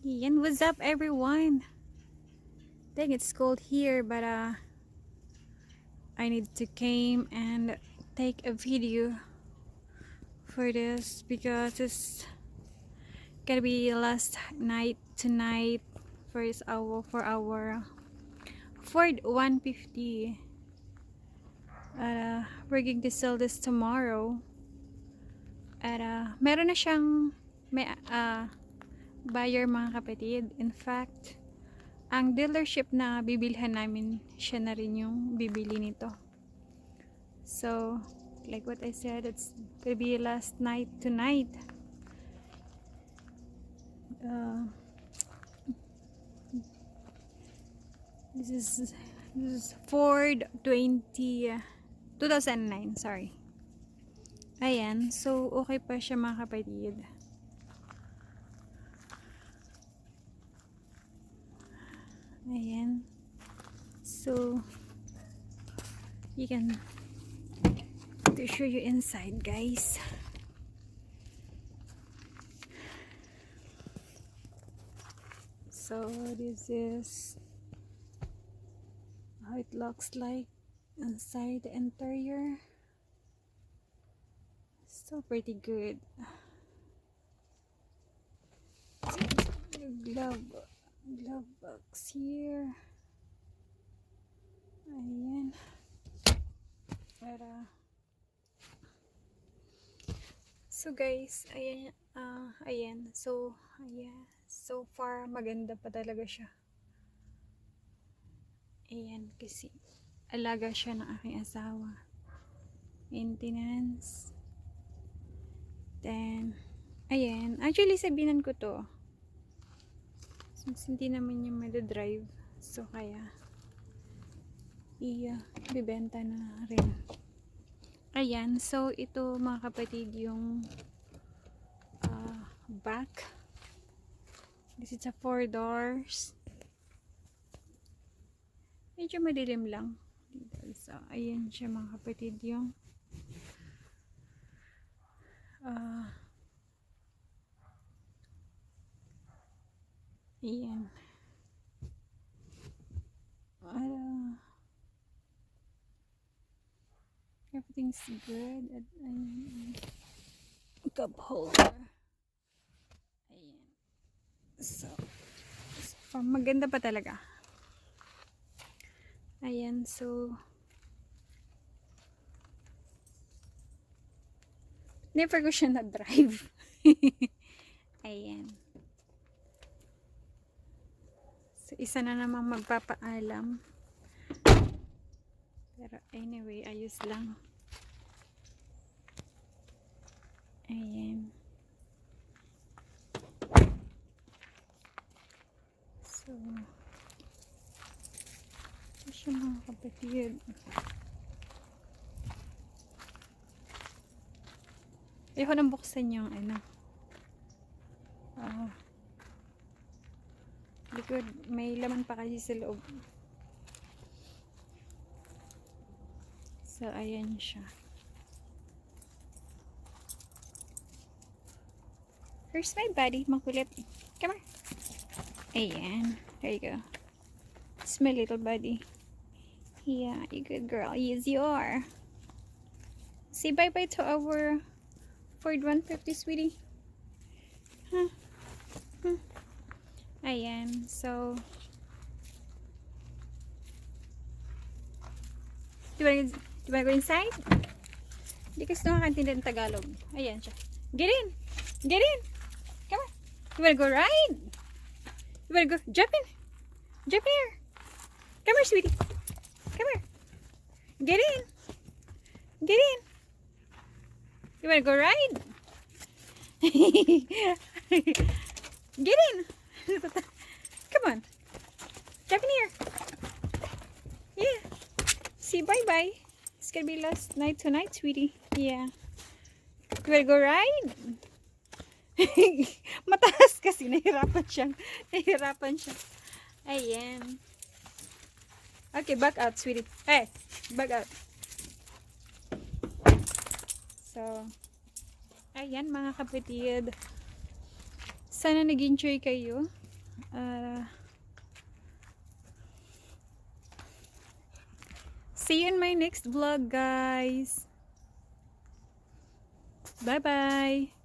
Yan, what's up everyone? Dang, it's cold here, but I need to came and take a video for this because it's gonna be last night tonight for our Ford 150. We're going to sell this tomorrow. At meron na siyang buyer, mga kapatid. In fact, ang dealership na bibilhan namin, siya na rin yung bibili nito. So, like what I said, it's gonna be last night tonight. This is Ford 2009, sorry. Ayan, so okay pa siya, mga kapatid. Ayan. So, you can to show you inside, guys. So, this is how it looks like inside the interior. So pretty good. Glove box here. Ayan. So guys, ayan. So, ayan. So far, maganda pa talaga siya. Ayan, kasi alaga siya ng aking asawa. Maintenance. Then, ayan. Actually, sabihan ko to. Since hindi naman niya madadrive. So, kaya bibenta na rin. Ayan. So, ito, mga kapatid, yung back. This is a 4 doors. Medyo madilim lang. So, ayan siya, mga kapatid, yung ayan. Everything's good. At cup holder. Ayan. So maganda pa talaga. Ayan, so never ko siya na-drive. Ayan. So, isa na namang magpapaalam. Pero anyway, ayos lang. Ayan. So, ito siya, mga kapatid. Ayoko nang buksan yung likod. May laman pa kasi sa loob. So, ayan siya. Here's my buddy, makulit. Come here. Ayan. There you go. It's my little buddy. Yeah, you good girl. Yes, you are. Say bye-bye to our Ford 150, sweetie. Huh? Ayan. So, do you wanna go inside? Hindi kasi nakakantindi ng Tagalog. Ayan siya. Get in! Get in! Come on. You wanna go ride? You wanna go? Jump in! Jump in here! Come here, sweetie. Come here. Get in! Get in! You wanna go ride? Get in! Come on. Jump in here. Yeah. See, bye-bye. It's gonna be last night tonight, sweetie. Yeah. You wanna go ride? Mataas kasi. Nahirapan siya. Ayan. Okay, back out, sweetie. Hey, back out. So, ayan, mga kapatid. Sana nag-enjoy kayo See you in my next vlog, guys. Bye bye.